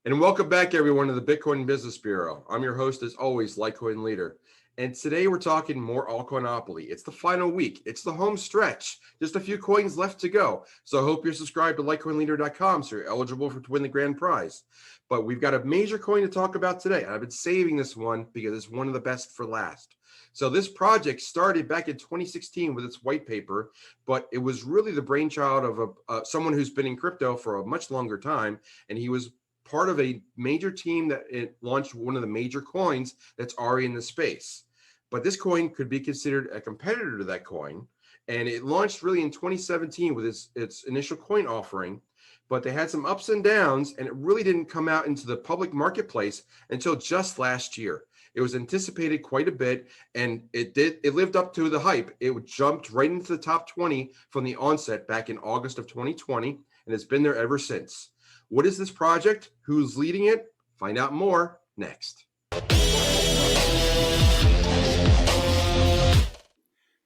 And welcome back, everyone, to the Bitcoin Business Bureau. I'm your host, as always, Litecoin Leader. And today we're talking more ALTCOINopoly. It's the final week. It's the home stretch. Just a few coins left to go. So I hope you're subscribed to LitecoinLeader.com so you're eligible to win the grand prize. But we've got a major coin to talk about today. I've been saving this one because it's one of the best for last. So this project started back in 2016 with its white paper, but it was really the brainchild of someone who's been in crypto for a much longer time, and he was part of a major team that it launched one of the major coins that's already in the space. But this coin could be considered a competitor to that coin. And it launched really in 2017 with its initial coin offering, but they had some ups and downs, and it really didn't come out into the public marketplace until just last year. It was anticipated quite a bit, and it lived up to the hype. It jumped right into the top 20 from the onset back in August of 2020, and it's been there ever since. What is this project? Who's leading it? Find out more next.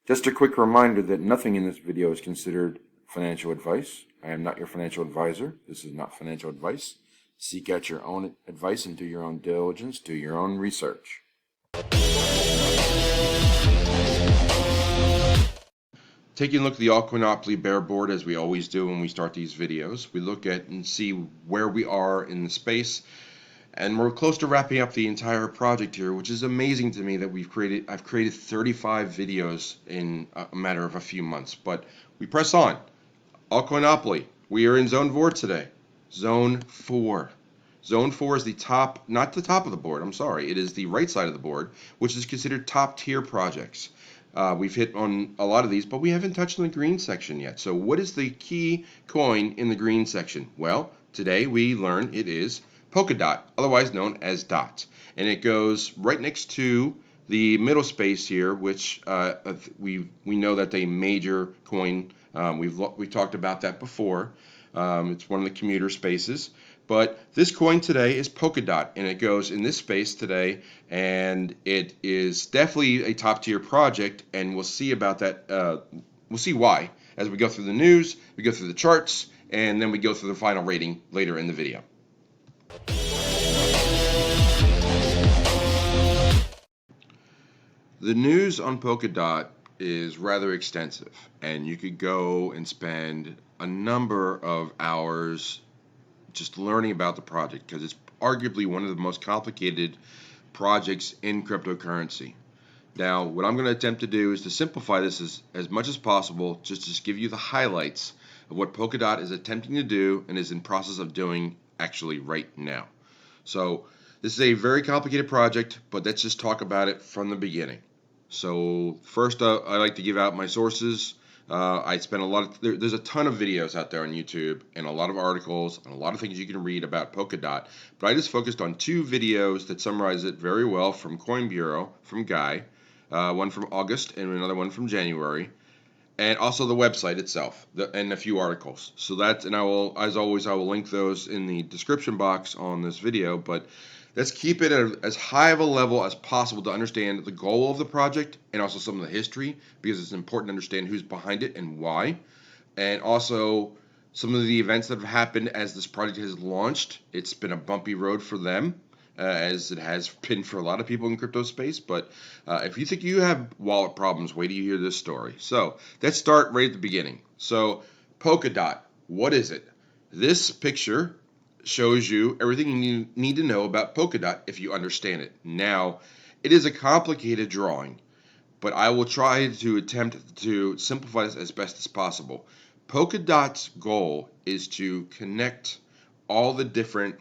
Just a quick reminder that nothing in this video is considered financial advice. I am not your financial advisor. This is not financial advice. Seek out your own advice and do your own diligence, do your own research. Taking a look at the ALTCOINopoly bear board, as we always do when we start these videos, we look at and see where we are in the space, and we're close to wrapping up the entire project here, which is amazing to me that I've created 35 videos in a matter of a few months. But we press on. ALTCOINopoly, we are in Zone 4 today. Zone 4. Zone 4 is the top, not the top of the board, I'm sorry. It is the right side of the board, which is considered top tier projects. We've hit on a lot of these, but we haven't touched on the green section yet. So what is the key coin in the green section? Well, today we learn it is Polkadot, otherwise known as DOT. And it goes right next to the middle space here, which we know that's a major coin. We've talked about that before. It's one of the commuter spaces. But this coin today is Polkadot, and it goes in this space today, and it is definitely a top tier project, and we'll see about that. We'll see why as we go through the news, we go through the charts, and then we go through the final rating later in the video. The news on Polkadot is rather extensive, and you could go and spend a number of hours just learning about the project because it's arguably one of the most complicated projects in cryptocurrency. Now, what I'm going to attempt to do is to simplify this as much as possible, just give you the highlights of what Polkadot is attempting to do and is in process of doing actually right now. So this is a very complicated project, but let's just talk about it from the beginning. So first, I like to give out my sources. I spent there's a ton of videos out there on YouTube and a lot of articles and a lot of things you can read about Polkadot, but I just focused on two videos that summarize it very well from Coin Bureau, from Guy, one from August and another one from January, and also the website itself and a few articles. So and I will, as always, I will link those in the description box on this video, but let's keep it at as high of a level as possible to understand the goal of the project and also some of the history, because it's important to understand who's behind it and why, and also some of the events that have happened as this project has launched. It's been a bumpy road for them, as it has been for a lot of people in crypto space, but if you think you have wallet problems, wait till you hear this story. So let's start right at the beginning. So Polkadot, what is it? This picture shows you everything you need to know about Polkadot if you understand it. Now, it is a complicated drawing, but I will try to attempt to simplify this as best as possible. Polkadot's goal is to connect all the different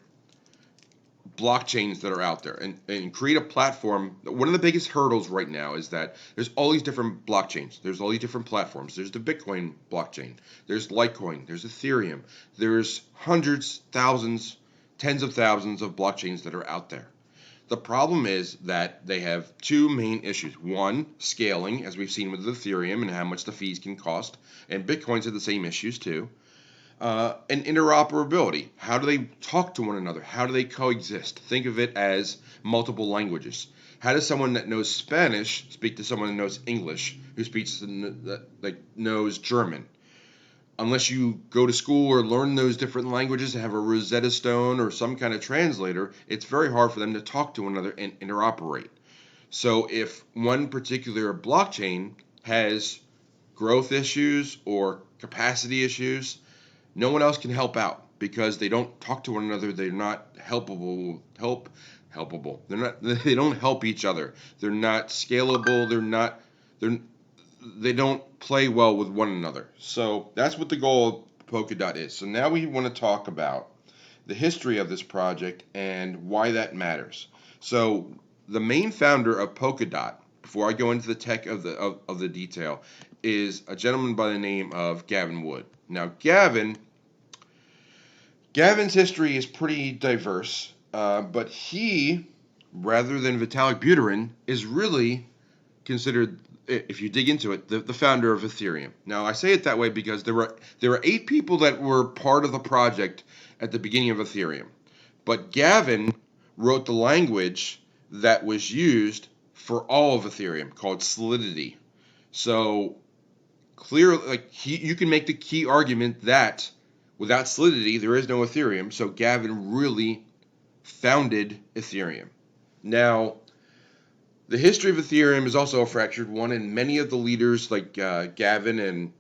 blockchains that are out there and create a platform. One of the biggest hurdles right now is that there's all these different blockchains. There's all these different platforms. There's the Bitcoin blockchain. There's Litecoin. There's Ethereum. There's hundreds, thousands, tens of thousands of blockchains that are out there. The problem is that they have two main issues. One, scaling, as we've seen with Ethereum and how much the fees can cost. And Bitcoins have the same issues too. And interoperability. How do they talk to one another? How do they coexist? Think of it as multiple languages. How does someone that knows Spanish speak to someone that knows English, who knows German? unless you go to school or learn those different languages and have a Rosetta Stone or some kind of translator, it's very hard for them to talk to one another and interoperate. So if one particular blockchain has growth issues or capacity issues, no one else can help out because they don't talk to one another. They're not helpable. They don't help each other. They're not scalable. They don't play well with one another. So that's what the goal of Polkadot is. So now we want to talk about the history of this project and why that matters. So the main founder of Polkadot, before I go into the tech of the detail, is a gentleman by the name of Gavin Wood. Now Gavin's history is pretty diverse, but he, rather than Vitalik Buterin, is really considered, if you dig into it, the founder of Ethereum. Now I say it that way because there were 8 people that were part of the project at the beginning of Ethereum, but Gavin wrote the language that was used for all of Ethereum, called Solidity. So clearly, you can make the key argument that without Solidity there is no Ethereum. So Gavin really founded Ethereum. Now, the history of Ethereum is also a fractured one, and many of the leaders like Gavin and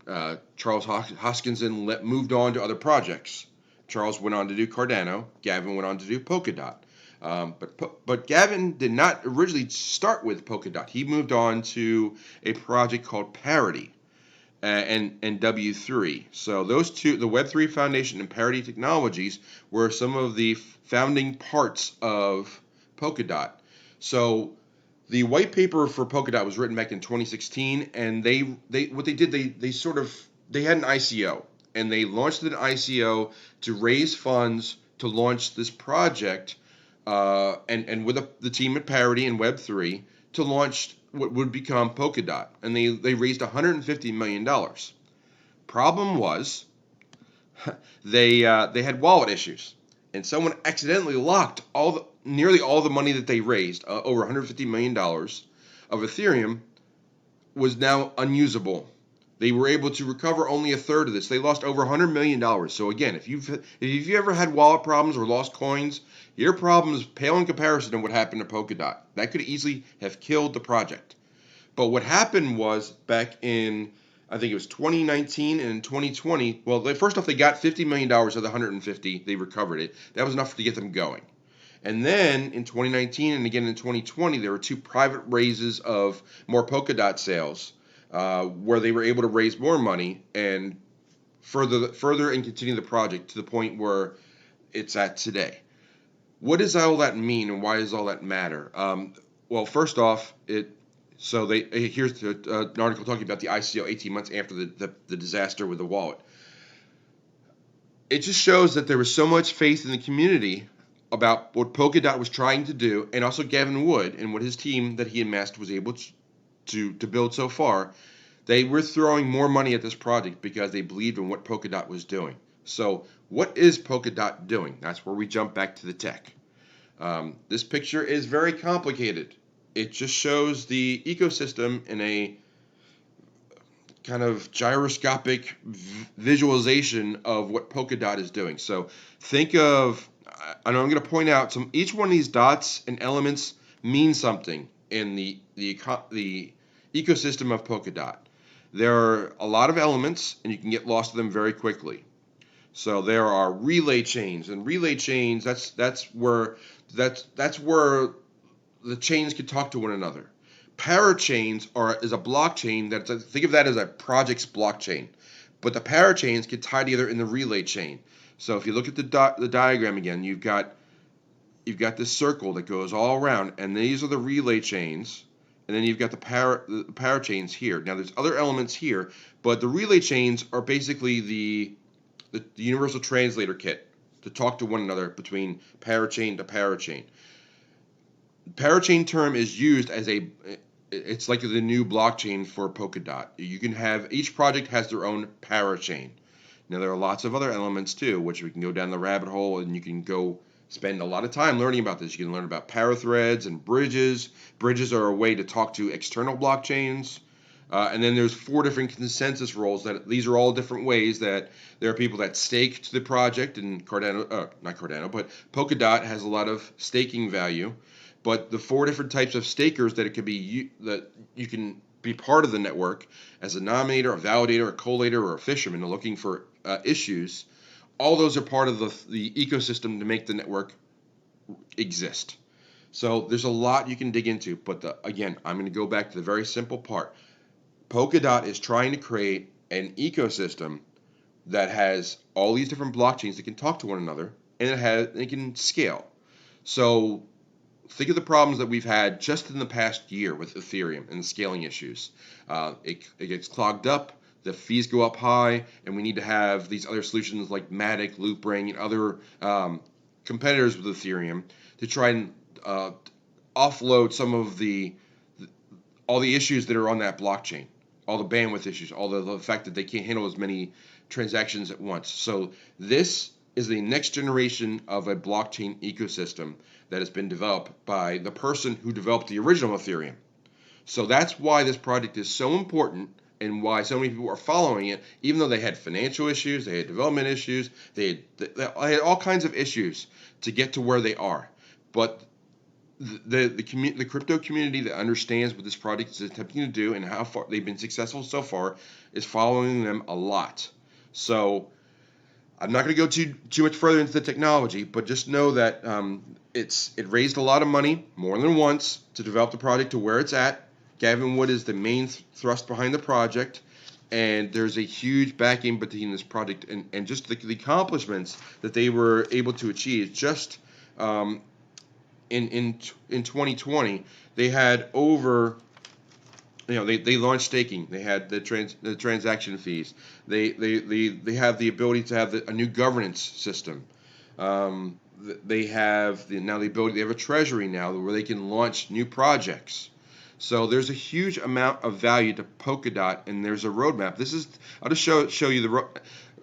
Charles Hoskinson moved on to other projects. Charles went on to do Cardano. Gavin went on to do Polkadot. But Gavin did not originally start with Polkadot. He moved on to a project called Parity and W3. So those two, the Web3 Foundation and Parity Technologies, were some of the founding parts of Polkadot. So the white paper for Polkadot was written back in 2016, and they had an ICO, and they launched an ICO to raise funds to launch this project, and with the team at Parity and Web3 to launch what would become Polkadot, and they raised $150 million. Problem was, they had wallet issues, and someone accidentally locked nearly all the money that they raised, over $150 million of Ethereum, was now unusable. They were able to recover only a third of this. They lost over $100 million. So again, if you've ever had wallet problems or lost coins, your problems pale in comparison to what happened to Polkadot. That could easily have killed the project. But what happened was, back in, I think it was 2019 and 2020, well, first off, they got $50 million of the 150. They recovered it. That was enough to get them going. And then in 2019 and again in 2020, there were 2 private raises of more Polkadot sales, where they were able to raise more money and further and continue the project to the point where it's at today. What does all that mean, and why does all that matter? Well, first off, here's an article talking about the ICO 18 months after the disaster with the wallet. It just shows that there was so much faith in the community about what Polkadot was trying to do, and also Gavin Wood and what his team that he amassed was able to build so far. They were throwing more money at this project because they believed in what Polkadot was doing. So what is Polkadot doing? That's where we jump back to the tech. This picture is very complicated. It just shows the ecosystem in a kind of gyroscopic visualization of what Polkadot is doing. So think of, and I'm going to point out each one of these dots and elements mean something in the ecosystem of Polkadot. There are a lot of elements, and you can get lost in them very quickly. So there are relay chains, and relay chains, that's where the chains can talk to one another. Parachains is a blockchain think of that as a project's blockchain, but the parachains can tie together in the relay chain. So if you look at the diagram again, you've got this circle that goes all around, and these are the relay chains, and then you've got the parachains here. Now there's other elements here, but the relay chains are basically the universal translator kit to talk to one another between parachain to parachain. Parachain term is used as it's like the new blockchain for Polkadot. You can have, each project has their own parachain. Now there are lots of other elements too, which we can go down the rabbit hole, and you can go spend a lot of time learning about this. You can learn about parathreads and bridges. Bridges are a way to talk to external blockchains. And then there's 4 different consensus roles. That these are all different ways that there are people that stake to the project, and not Cardano, but Polkadot has a lot of staking value. But the 4 different types of stakers that it could be that you can be part of the network as a nominator, a validator, a collator, or a fisherman looking for issues. All those are part of the ecosystem to make the network exist. So there's a lot you can dig into, but again, I'm going to go back to the very simple part. Polkadot is trying to create an ecosystem that has all these different blockchains that can talk to one another, and it can scale. So think of the problems that we've had just in the past year with Ethereum and the scaling issues. It gets clogged up, the fees go up high, and we need to have these other solutions like Matic, Loopring, and other competitors with Ethereum to try and offload some of all the issues that are on that blockchain, all the bandwidth issues, all the fact that they can't handle as many transactions at once. So this is the next generation of a blockchain ecosystem that has been developed by the person who developed the original Ethereum. So that's why this project is so important and why so many people are following it, even though they had financial issues, they had development issues, they had all kinds of issues to get to where they are. But the crypto community that understands what this project is attempting to do and how far they've been successful so far is following them a lot. So I'm not going to go too much further into the technology, but just know that it raised a lot of money, more than once, to develop the project to where it's at. Gavin Wood is the main thrust behind the project, and there's a huge backing between this project and just the accomplishments that they were able to achieve. Just in 2020, they had over. They launched staking. They had the transaction fees. They have the ability to have a new governance system. They have now the ability. They have a treasury now where they can launch new projects. So there's a huge amount of value to Polkadot, and there's a roadmap. I'll just show you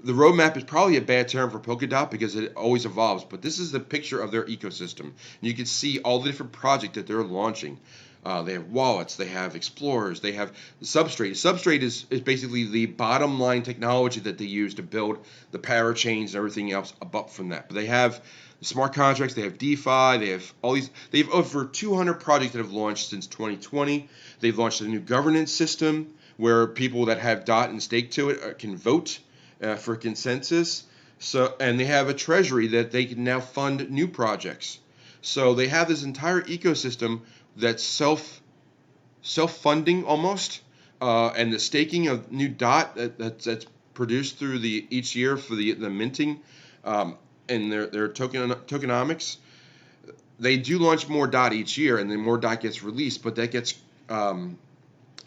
the roadmap is probably a bad term for Polkadot because it always evolves, but this is the picture of their ecosystem. And you can see all the different projects that they're launching. They have wallets, they have explorers, they have Substrate. Substrate is basically the bottom line technology that they use to build the parachains and everything else up from that. But they have smart contracts, they have DeFi, they have they have over 200 projects that have launched since 2020. They've launched a new governance system where people that have DOT and stake to it can vote for consensus. And they have a treasury that they can now fund new projects. So they have this entire ecosystem that's self-funding almost, and the staking of new DOT that's produced through each year for the minting, and their tokenomics. They do launch more DOT each year, and then more DOT gets released, but that gets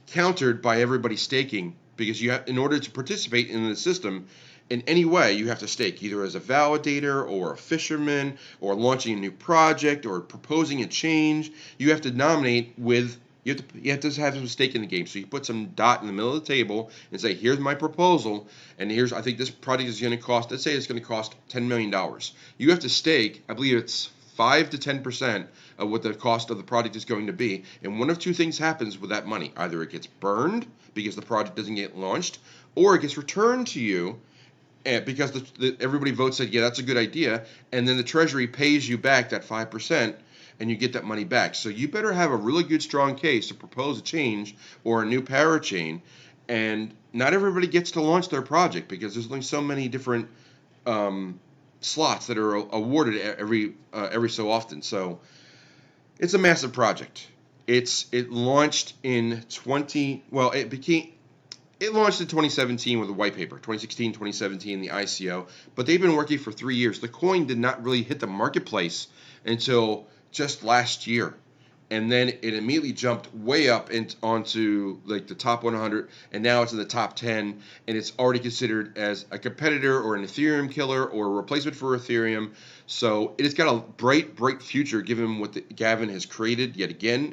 countered by everybody staking, because in order to participate in the system in any way, you have to stake, either as a validator or a fisherman or launching a new project or proposing a change. You have to nominate you have to have some stake in the game. So you put some DOT in the middle of the table and say, here's my proposal, and I think this project is going to cost, let's say it's going to cost $10 million. You have to stake, I believe it's 5 to 10% of what the cost of the project is going to be. And one of two things happens with that money. Either it gets burned because the project doesn't get launched, or it gets returned to you because everybody votes said, yeah, that's a good idea, and then the treasury pays you back that 5%, and you get that money back. So you better have a really good, strong case to propose a change or a new parachain, and not everybody gets to launch their project because there's only so many different slots that are awarded every so often. So it's a massive project. It launched in It launched in 2017 with a white paper, 2016, 2017, the ICO, but they've been working for 3 years. The coin did not really hit the marketplace until just last year, and then it immediately jumped way up onto like the top 100, and now it's in the top 10, and it's already considered as a competitor or an Ethereum killer or a replacement for Ethereum. So it has got a bright future given what Gavin has created yet again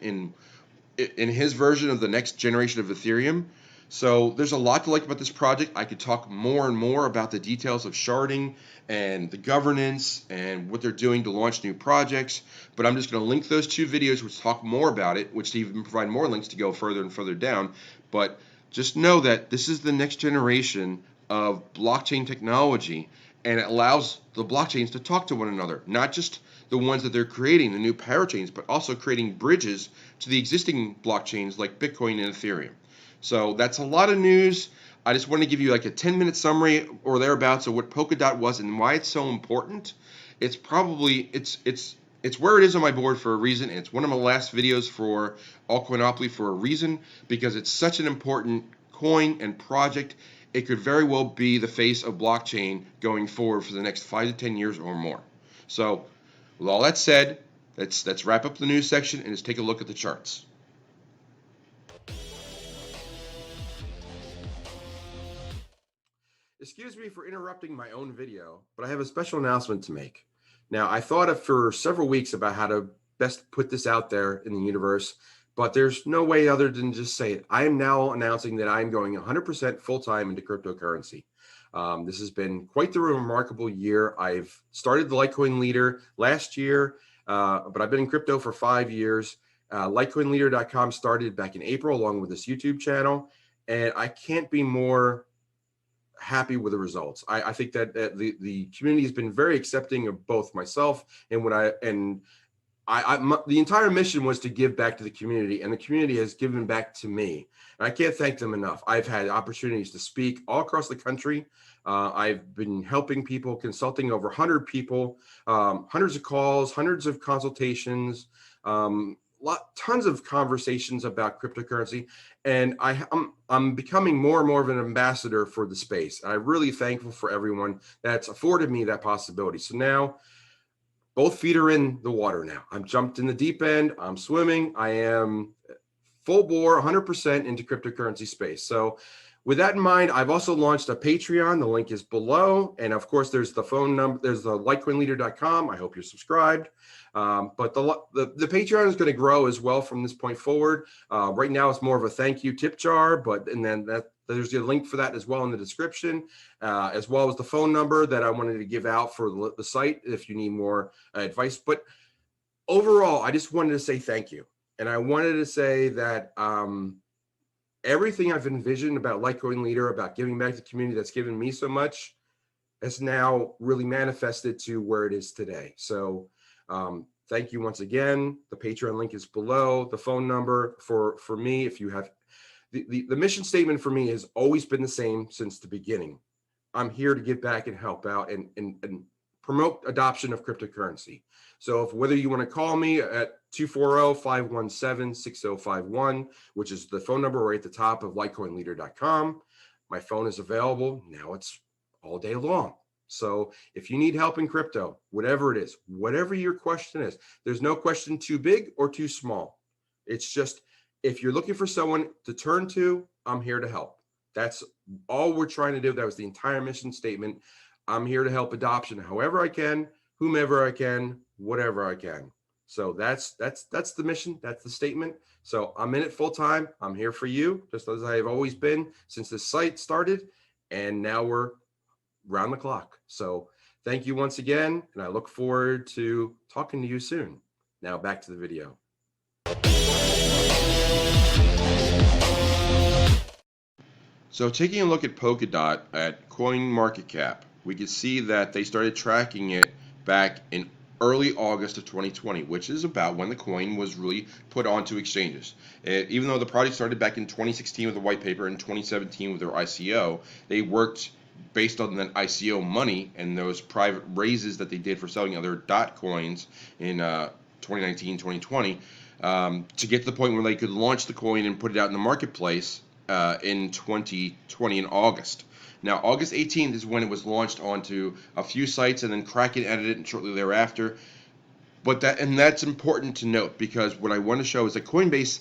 in his version of the next generation of Ethereum. So there's a lot to like about this project. I could talk more and more about the details of sharding and the governance and what they're doing to launch new projects, but I'm just going to link those 2 videos which talk more about it, which even provide more links to go further and further down. But just know that this is the next generation of blockchain technology, and it allows the blockchains to talk to one another, not just the ones that they're creating, the new parachains, but also creating bridges to the existing blockchains like Bitcoin and Ethereum. So that's a lot of news. I just want to give you like a 10-minute summary or thereabouts of what Polkadot was and why it's so important. It's probably it's where it is on my board for a reason. It's one of my last videos for ALTCOINopoly for a reason, because it's such an important coin and project. It could very well be the face of blockchain going forward for the next 5 to 10 years or more. So with all that said, let's wrap up the news section and just take a look at the charts. Excuse me for interrupting my own video, but I have a special announcement to make. Now, I thought for several weeks about how to best put this out there in the universe, but there's no way other than just say it. I am now announcing that I'm going 100% full-time into cryptocurrency. This has been quite the remarkable year. I've started the Litecoin Leader last year, but I've been in crypto for 5 years. LitecoinLeader.com started back in April along with this YouTube channel, and I can't be more happy with the results. I think that the community has been very accepting of both myself and the entire mission was to give back to the community, and the community has given back to me. And I can't thank them enough. I've had opportunities to speak all across the country. I've been helping people, consulting over 100 people, hundreds of calls, hundreds of consultations, tons of conversations about cryptocurrency, and I'm becoming more and more of an ambassador for the space. I'm really thankful for everyone that's afforded me that possibility. So now both feet are in the water now. I'm jumped in the deep end. I'm swimming. I am full bore, 100% into cryptocurrency space. So with that in mind, I've also launched a Patreon. The link is below. And of course, there's the phone number. There's the LitecoinLeader.com. I hope you're subscribed. But the Patreon is going to grow as well from this point forward. Right now, it's more of a thank you tip jar, and then there's a link for that as well in the description, as well as the phone number that I wanted to give out for the site if you need more advice. But overall, I just wanted to say thank you. And I wanted to say that everything I've envisioned about Litecoin Leader, about giving back to the community that's given me so much, has now really manifested to where it is today. So thank you once again. The Patreon link is below. The phone number for me, if you have the mission statement for me has always been the same since the beginning. I'm here to give back and help out and promote adoption of cryptocurrency. So whether you want to call me at 240-517-6051, which is the phone number right at the top of LitecoinLeader.com, my phone is available. Now it's all day long. So if you need help in crypto, whatever it is, whatever your question is, there's no question too big or too small. It's just, if you're looking for someone to turn to, I'm here to help. That's all we're trying to do. That was the entire mission statement. I'm here to help adoption however I can, whomever I can, whatever I can. So that's the mission. That's the statement. So I'm in it full time. I'm here for you, just as I have always been since the site started. And now we're round the clock. So thank you once again. And I look forward to talking to you soon. Now back to the video. So taking a look at Polkadot at CoinMarketCap, we can see that they started tracking it back in early August of 2020, which is about when the coin was really put onto exchanges. Even though the project started back in 2016 with a white paper and 2017 with their ICO, they worked based on that ICO money and those private raises that they did for selling other dot coins in 2019, 2020, to get to the point where they could launch the coin and put it out in the marketplace in 2020 in August. Now, August 18th is when it was launched onto a few sites, and then Kraken added it shortly thereafter. But that's important to note, because what I want to show is that Coinbase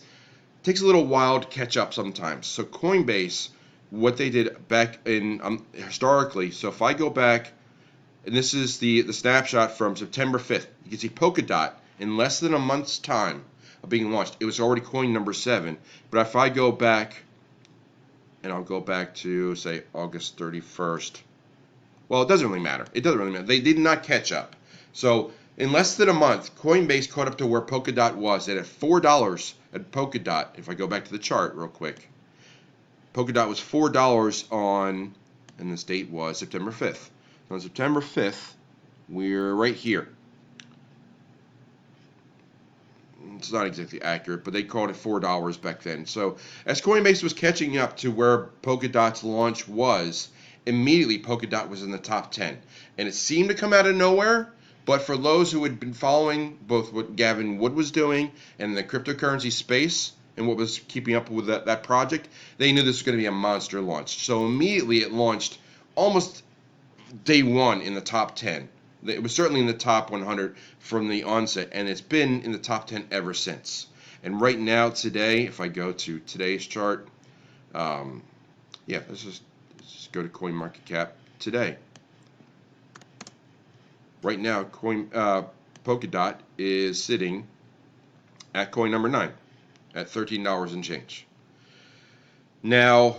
takes a little while to catch up sometimes. So Coinbase, what they did back in historically, so if I go back, and this is the snapshot from September 5th, you can see Polkadot in less than a month's time of being launched. It was already coin number 7. But if I go back, and I'll go back to, say, August 31st. Well, it doesn't really matter. It doesn't really matter. They did not catch up. So in less than a month, Coinbase caught up to where Polkadot was. And at $4 at Polkadot, if I go back to the chart real quick, Polkadot was $4 on, and this date was September 5th. On September 5th, we're right here. It's not exactly accurate, but they called it $4 back then. So as Coinbase was catching up to where Polkadot's launch was, immediately Polkadot was in the top 10. And it seemed to come out of nowhere, but for those who had been following both what Gavin Wood was doing and the cryptocurrency space and what was keeping up with that project, they knew this was going to be a monster launch. So immediately it launched almost day one in the top 10. It was certainly in the top 100 from the onset, and it's been in the top 10 ever since. And right now, today, if I go to today's chart, let's just go to CoinMarketCap today. Right now, Polkadot is sitting at coin number 9 at $13 and change. Now,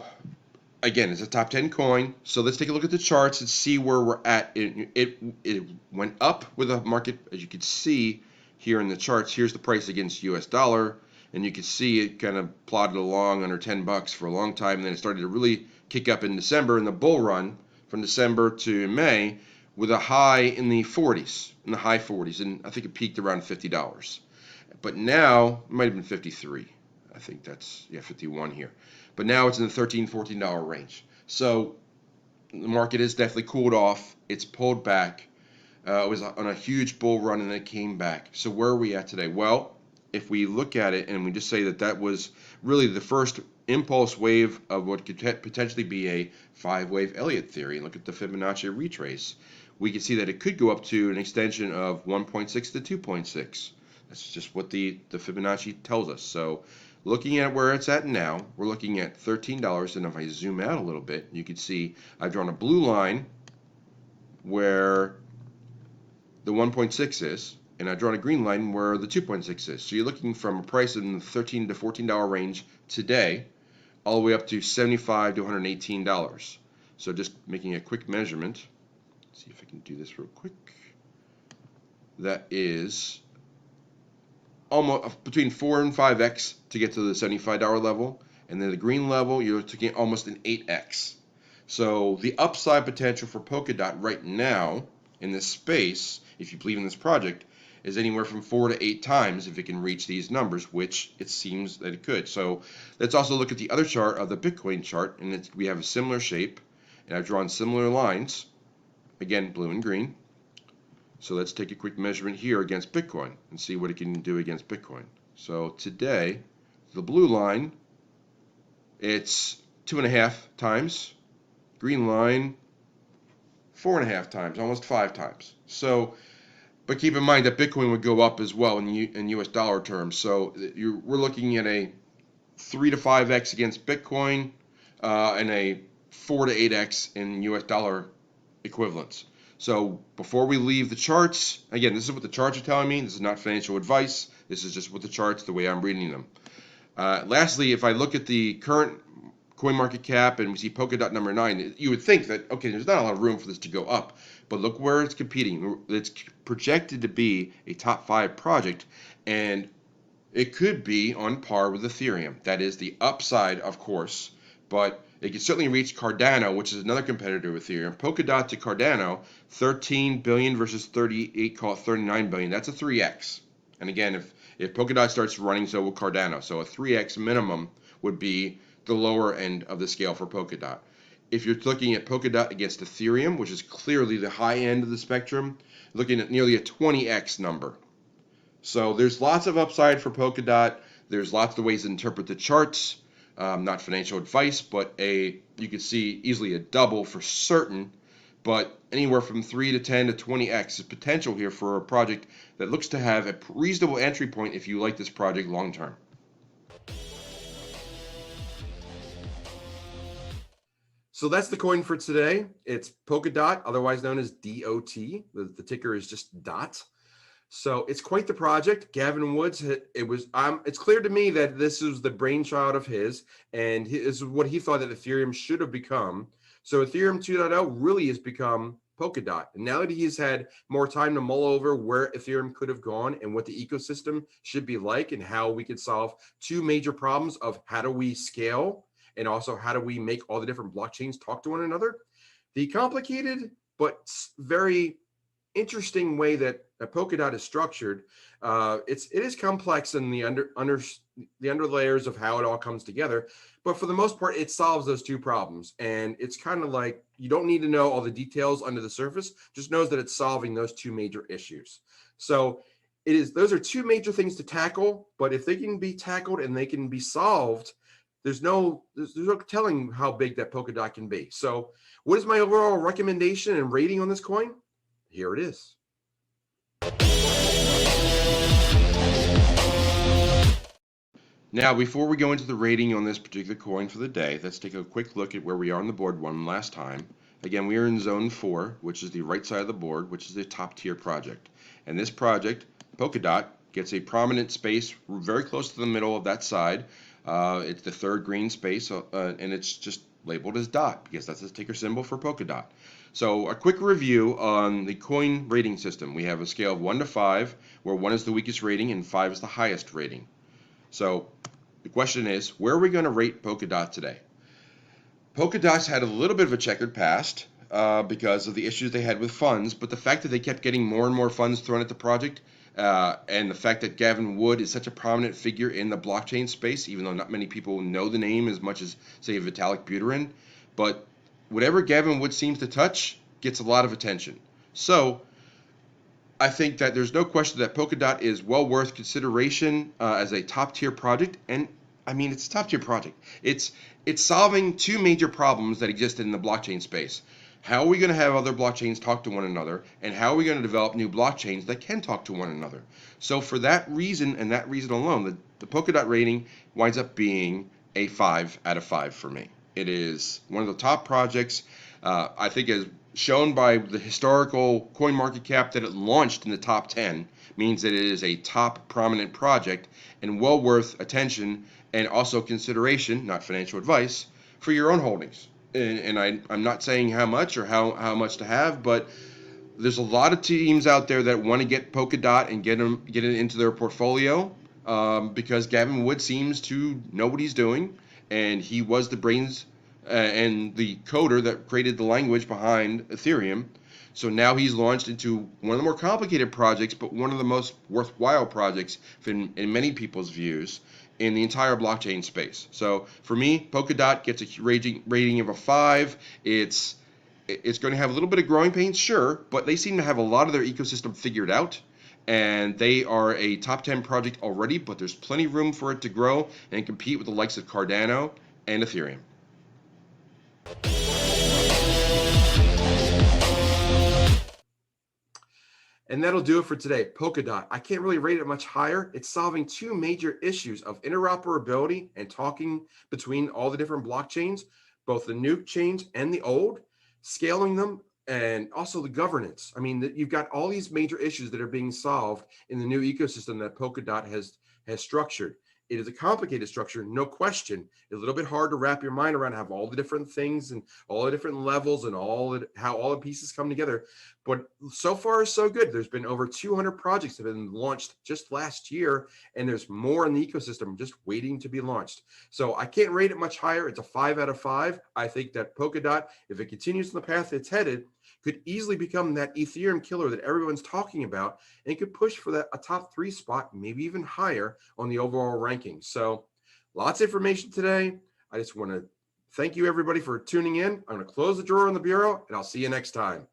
again, it's a top 10 coin, so let's take a look at the charts and see where we're at. It went up with a market, as you can see here in the charts. Here's the price against US dollar, and you can see it kind of plodded along under 10 bucks for a long time, and then it started to really kick up in December in the bull run from December to May with a high in the 40s, in the high 40s, and I think it peaked around $50. But now, it might have been 53. I think that's, 51 here. But now it's in the $13, $14 range. So the market has definitely cooled off. It's pulled back. It was on a huge bull run and then it came back. So where are we at today? Well, if we look at it and we just say that was really the first impulse wave of what could potentially be a 5-wave Elliott theory, and look at the Fibonacci retrace, we can see that it could go up to an extension of 1.6 to 2.6. That's just what the Fibonacci tells us. So looking at where it's at now, we're looking at $13, and if I zoom out a little bit, you can see I've drawn a blue line where the 1.6 is, and I've drawn a green line where the 2.6 is. So you're looking from a price in the $13 to $14 range today, all the way up to $75 to $118. So just making a quick measurement. Let's see if I can do this real quick. That is almost between 4 and 5x to get to the $75 level, and then the green level you're looking at almost an 8x. So the upside potential for Polkadot right now in this space, if you believe in this project, is anywhere from 4 to 8 times if it can reach these numbers, which it seems that it could. So let's also look at the other chart of the Bitcoin chart, and we have a similar shape, and I've drawn similar lines, again blue and green. So let's take a quick measurement here against Bitcoin and see what it can do against Bitcoin. So today, the blue line, it's 2.5 times. Green line, 4.5 times, almost 5 times. So, but keep in mind that Bitcoin would go up as well in US dollar terms. So we're looking at a 3 to 5x against Bitcoin and a 4 to 8x in US dollar equivalents. So before we leave the charts, again, this is what the charts are telling me. This is not financial advice. This is just what the charts, the way I'm reading them. Lastly, if I look at the current CoinMarketCap and we see Polkadot number 9, you would think that, okay, there's not a lot of room for this to go up. But look where it's competing. It's projected to be a top 5 project, and it could be on par with Ethereum. That is the upside, of course, but it can certainly reach Cardano, which is another competitor of Ethereum. Polkadot to Cardano, 13 billion versus 38, call it 39 billion. That's a 3x. And again, if Polkadot starts running, so will Cardano. So a 3x minimum would be the lower end of the scale for Polkadot. If you're looking at Polkadot against Ethereum, which is clearly the high end of the spectrum, looking at nearly a 20x number. So there's lots of upside for Polkadot. There's lots of ways to interpret the charts. Not financial advice, but you could see easily a double for certain, but anywhere from 3 to 10 to 20x is potential here for a project that looks to have a reasonable entry point if you like this project long term. So that's the coin for today. It's Polkadot, otherwise known as DOT. The ticker is just DOT. So it's quite the project. Gavin Woods, it's clear to me that this is the brainchild of his, and this is what he thought that Ethereum should have become. So Ethereum 2.0 really has become Polkadot. And now that he's had more time to mull over where Ethereum could have gone and what the ecosystem should be like and how we could solve 2 major problems of how do we scale and also how do we make all the different blockchains talk to one another. The complicated but very interesting way that a Polkadot is structured, it is complex in the under layers of how it all comes together, but for the most part it solves those two problems. And it's kind of like, you don't need to know all the details under the surface, just knows that it's solving those two major issues. So those are two major things to tackle, but if they can be tackled and they can be solved, there's no telling how big that Polkadot can be. So what is my overall recommendation and rating on this coin? Here it is. Now, before we go into the rating on this particular coin for the day, let's take a quick look at where we are on the board one last time. Again, we are in zone 4, which is the right side of the board, which is the top tier project. And this project, Polkadot, gets a prominent space very close to the middle of that side. It's the third green space, and it's just labeled as DOT because that's the ticker symbol for Polkadot. So a quick review on the coin rating system. We have a scale of 1 to 5, where 1 is the weakest rating and 5 is the highest rating. So the question is, where are we going to rate Polkadot today? Polkadot's had a little bit of a checkered past because of the issues they had with funds, but the fact that they kept getting more and more funds thrown at the project, and the fact that Gavin Wood is such a prominent figure in the blockchain space, even though not many people know the name as much as, say, Vitalik Buterin, but whatever Gavin Wood seems to touch gets a lot of attention. So I think that there's no question that Polkadot is well worth consideration as a top tier project. And I mean, it's a top tier project. It's solving two major problems that exist in the blockchain space. How are we going to have other blockchains talk to one another? And how are we going to develop new blockchains that can talk to one another? So for that reason and that reason alone, the Polkadot rating winds up being a 5 out of 5 for me. It is one of the top projects. I think, as shown by the historical coin market cap, that it launched in the top 10 means that it is a top prominent project and well worth attention and also consideration, not financial advice, for your own holdings. And I'm not saying how much or how much to have, but there's a lot of teams out there that want to get Polkadot and get it into their portfolio because Gavin Wood seems to know what he's doing, and he was the brains and the coder that created the language behind Ethereum. So now he's launched into one of the more complicated projects, but one of the most worthwhile projects in many people's views in the entire blockchain space. So for me, Polkadot gets a rating of a 5. It's going to have a little bit of growing pains, sure, but they seem to have a lot of their ecosystem figured out, and they are a top 10 project already, but there's plenty of room for it to grow and compete with the likes of Cardano and Ethereum. And that'll do it for today. Polkadot, I can't really rate it much higher. It's solving two major issues of interoperability and talking between all the different blockchains, both the new chains and the old, scaling them, and also the governance. I mean, you've got all these major issues that are being solved in the new ecosystem that Polkadot has structured. It is a complicated structure, no question. It's a little bit hard to wrap your mind around, have all the different things and all the different levels and how all the pieces come together. But so far, so good. There's been over 200 projects that have been launched just last year, and there's more in the ecosystem just waiting to be launched. So I can't rate it much higher. It's a 5 out of 5. I think that Polkadot, if it continues on the path it's headed, could easily become that Ethereum killer that everyone's talking about, and could push for a top 3 spot, maybe even higher on the overall ranking. So lots of information today. I just want to thank you, everybody, for tuning in. I'm going to close the drawer on the bureau, and I'll see you next time.